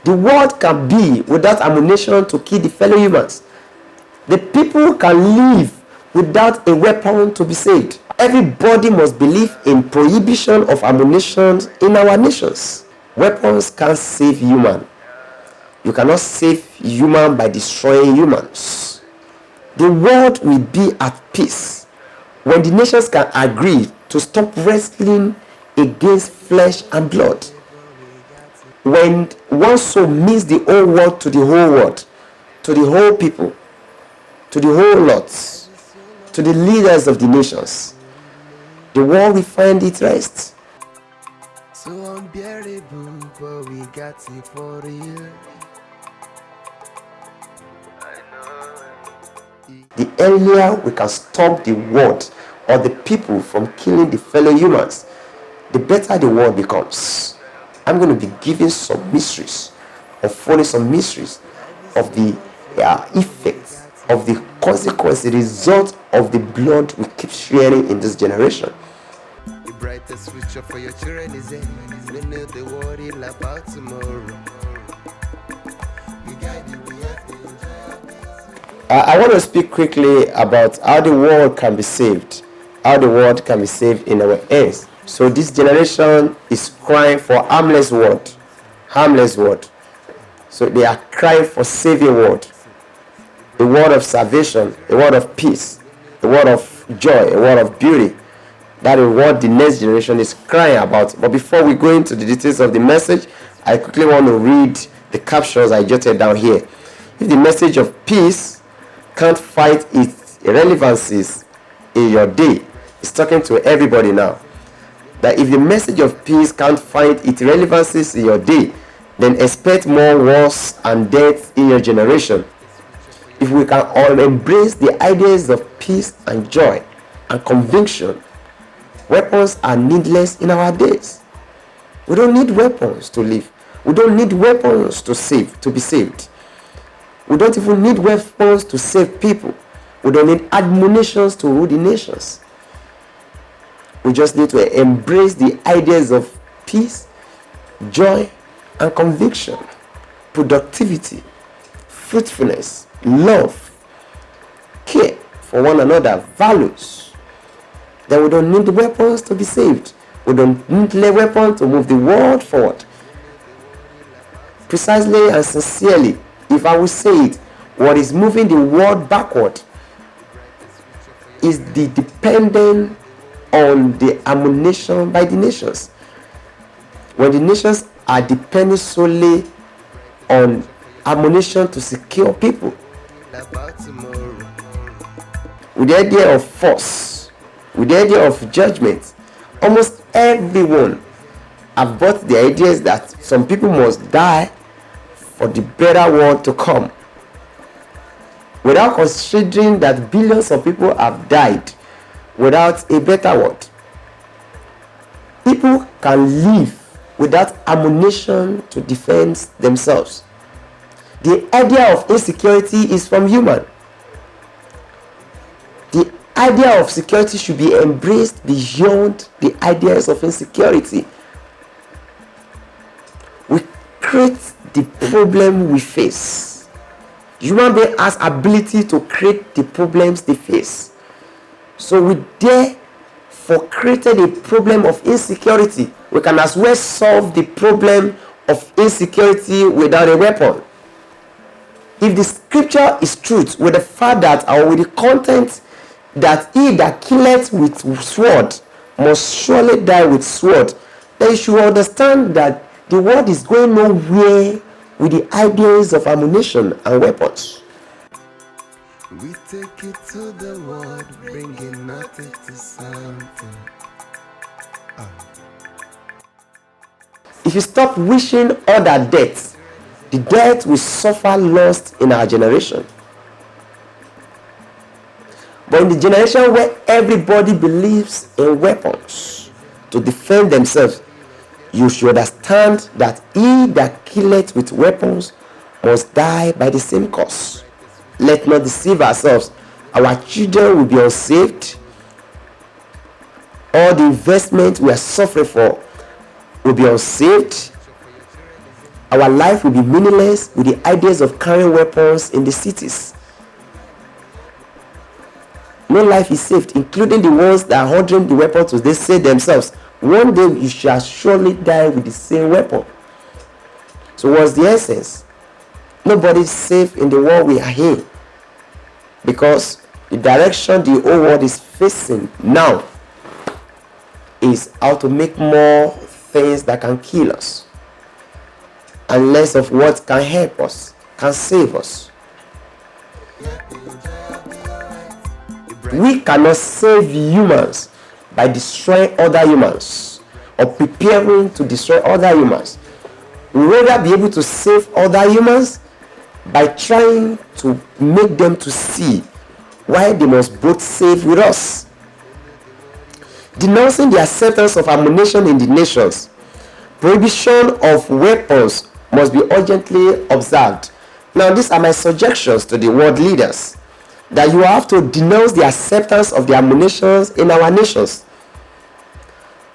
The world can be without ammunition to kill the fellow humans. The people can live without a weapon to be saved. Everybody must believe in prohibition of ammunition in our nations. Weapons can't save human. You cannot save human by destroying humans. The world will be at peace when the nations can agree to stop wrestling against flesh and blood. When one soul means the whole world to the whole world, to the whole people, to the whole lots, to the leaders of the nations, the world will find its rest. So unbearable, but we got it for real. The earlier we can stop the world or the people from killing the fellow humans, the better the world becomes. I'm going to be giving some mysteries, or following some mysteries of the effects, of the consequence, the result of the blood we keep sharing in this generation. The brightest future for your children is in. We know the world is about tomorrow. I want to speak quickly about how the world can be saved. How the world can be saved in our hands. So this generation is crying for harmless word. Harmless word. So they are crying for saving word. A word of salvation, a word of peace, a word of joy, a word of beauty. That is what the next generation is crying about. But before we go into the details of the message, I quickly want to read the captions I jotted down here. If the message of peace can't fight its irrelevancies in your day, it's talking to everybody now. That if the message of peace can't find its relevancies in your day, then expect more wars and death in your generation. If we can all embrace the ideas of peace and joy and conviction, weapons are needless in our days. We don't need weapons to live. We don't need weapons to be saved. We don't even need weapons to save people. We don't need admonitions to rule the nations. We just need to embrace the ideas of peace, joy, and conviction, productivity, fruitfulness, love, care for one another, values. Then we don't need weapons to be saved. We don't need weapons to move the world forward. Precisely and sincerely, if I will say it, what is moving the world backward is the dependence on the ammunition by the nations. When the nations are depending solely on ammunition to secure people, with the idea of force, with the idea of judgment, almost everyone have bought the ideas that some people must die for the better world to come, without considering that billions of people have died without a better world. People can live without ammunition to defend themselves. The idea of insecurity is from human. The idea of security should be embraced beyond the ideas of insecurity. We create the problem we face. Human being has ability to create the problems they face. So we therefore created a problem of insecurity. We can as well solve the problem of insecurity without a weapon. If the scripture is truth, with the fact that, or with the content that he that killeth with sword must surely die with sword, then you should understand that the world is going nowhere with the ideas of ammunition and weapons. We take it to the world, bringing nothing to something. If you stop wishing other death, the death will suffer loss in our generation. But in the generation where everybody believes in weapons to defend themselves, you should understand that he that killeth with weapons must die by the same cause. Let not deceive ourselves. Our children will be unsaved. All the investment we are suffering for will be unsaved. Our life will be meaningless with the ideas of carrying weapons in the cities. No life is saved, including the ones that are holding the weapons. They say themselves, one day you shall surely die with the same weapon. So what's the essence? Nobody is safe in the world we are in, because the direction the whole world is facing now is how to make more things that can kill us and less of what can help us, can save us. We cannot save humans by destroying other humans or preparing to destroy other humans. We rather be able to save other humans by trying to make them to see why they must both save with us. Denouncing the acceptance of ammunition in the nations. Prohibition of weapons must be urgently observed. Now, these are my suggestions to the world leaders, that you have to denounce the acceptance of the ammunition in our nations.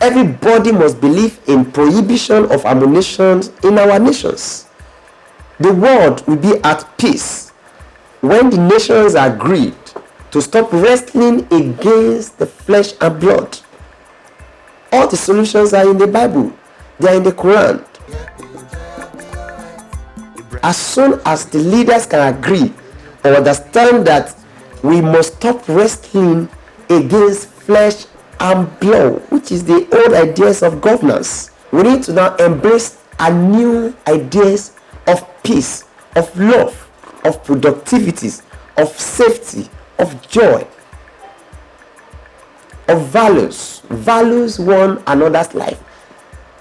Everybody must believe in prohibition of ammunition in our nations. The world will be at peace when the nations agreed to stop wrestling against the flesh and blood. All the solutions are in the Bible. They are in the Quran. As soon as the leaders can agree or understand that we must stop wrestling against flesh and blood, which is the old ideas of governance, we need to now embrace a new ideas of peace, of love, of productivity, of safety, of joy, of values one another's life.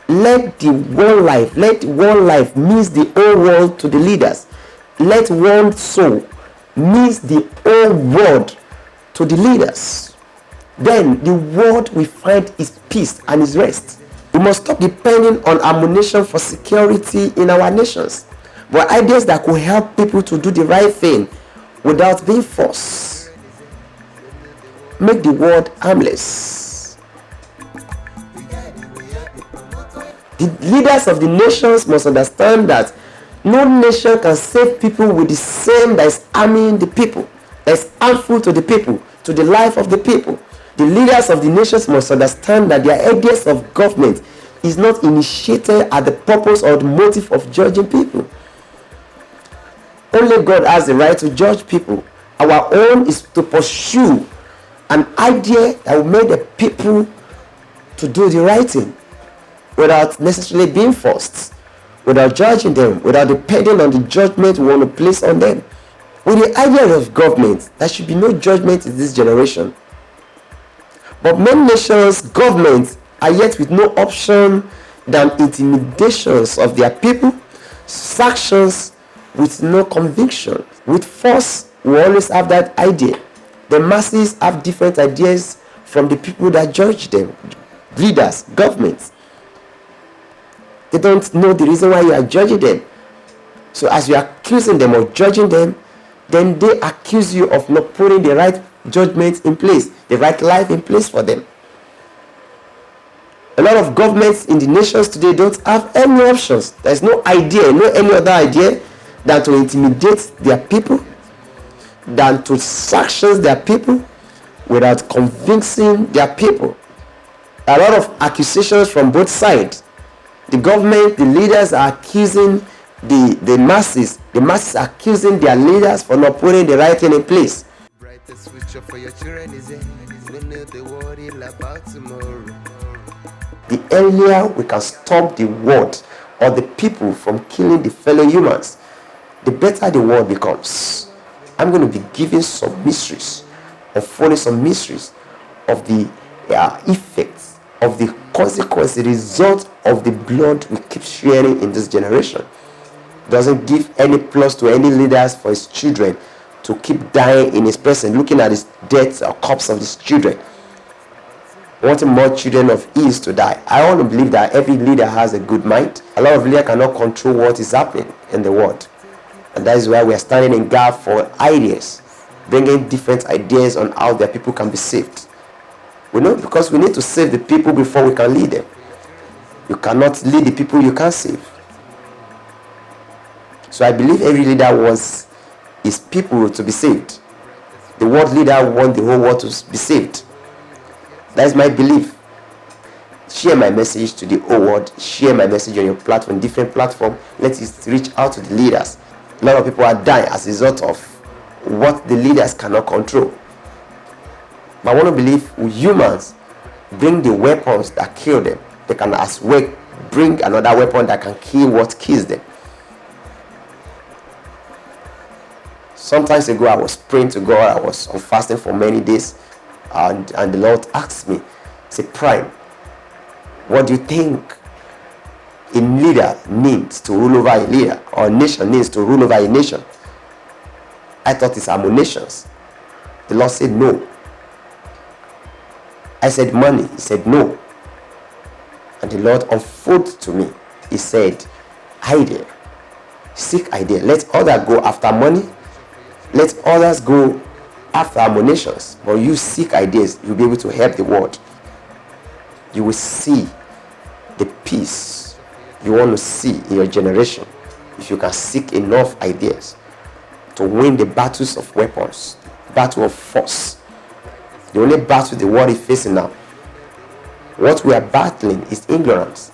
Let one life means the whole world to the leaders. Let one soul means the whole world to the leaders. Then the world will find its peace and its rest. We must stop depending on ammunition for security in our nations, but ideas that could help people to do the right thing without being forced. Make the world harmless. The leaders of the nations must understand that no nation can save people with the same that is harming the people, that is harmful to the people, to the life of the people. The leaders of the nations must understand that their ideas of government is not initiated at the purpose or the motive of judging people. Only God has the right to judge people. Our own is to pursue an idea that will make the people to do the right thing without necessarily being forced, without judging them, without depending on the judgment we want to place on them. With the idea of government, there should be no judgment in this generation. But many nations' governments are yet with no option than intimidations of their people, sanctions with no conviction. With force, we always have that idea. The masses have different ideas from the people that judge them, leaders, governments. They don't know the reason why you are judging them. So as you are accusing them or judging them, then they accuse you of not putting the right judgment in place, the right life in place for them. A lot of governments in the nations today don't have any options. There's no idea, no any other idea than to intimidate their people, than to sanction their people without convincing their people. A lot of accusations from both sides. The government, the leaders are accusing the masses. The masses are accusing their leaders for not putting the right thing in place. Brightest future for your children is in. We know the world is about tomorrow. The earlier we can stop the world or the people from killing the fellow humans, the better the world becomes. I'm going to be giving some mysteries, or following some mysteries of the effects, of the consequence, the result of the blood we keep sharing in this generation. Doesn't give any plus to any leaders for his children to keep dying in his presence, looking at his deaths or corpse of his children, wanting more children of his to die. I want to believe that every leader has a good mind. A lot of leaders cannot control what is happening in the world, and that is why we are standing in gap for ideas, bringing different ideas on how their people can be saved. We know, because we need to save the people before we can lead them. You cannot lead the people you can't save. So I believe every leader wants his people to be saved. The world leader wants the whole world to be saved. That is my belief. Share my message to the whole world. Share my message on your platform, different platform. Let it reach out to the leaders. A lot of people are dying as a result of what the leaders cannot control. But I want to believe humans bring the weapons that kill them. They can as well bring another weapon that can kill what kills them. Sometimes ago, I was praying to God. I was on fasting for many days, and the Lord asked me, say, Prime, what do you think a leader needs to rule over a leader, or a nation needs to rule over a nation? I thought it's ammunitions. The Lord said no. I said money. He said no. And the Lord unfolded to me. He said, idea. Seek idea. Let others go after money. Let others go after ammunitions. But you seek ideas. You'll be able to help the world. You will see the peace you want to see in your generation if you can seek enough ideas to win the battles of weapons, battle of force. The only battle the world is facing now, what we are battling is ignorance.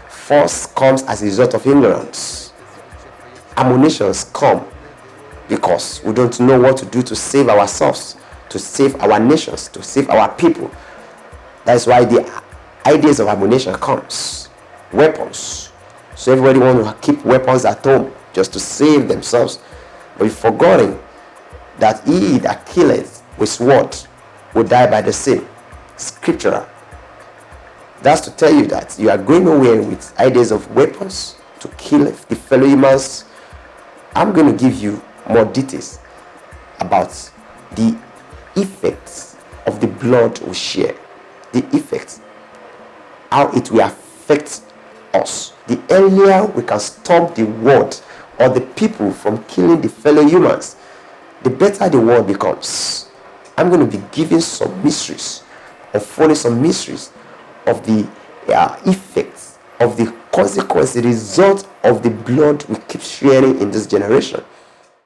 Force comes as a result of ignorance. Ammunitions come because we don't know what to do to save ourselves, to save our nations, to save our people. That's why the ideas of ammunition comes. Weapons. So everybody wants to keep weapons at home just to save themselves. But you've forgotten that he that killeth with sword will die by the same. Scriptural. That's to tell you that you are going nowhere with ideas of weapons to kill the fellow humans. I'm going to give you more details about the effects of the blood we share. The effects, how it will affect us. The earlier we can stop the world or the people from killing the fellow humans, the better the world becomes. I'm going to be giving some mysteries, unfolding some mysteries of the effects, of the consequence, the result of the blood we keep sharing in this generation.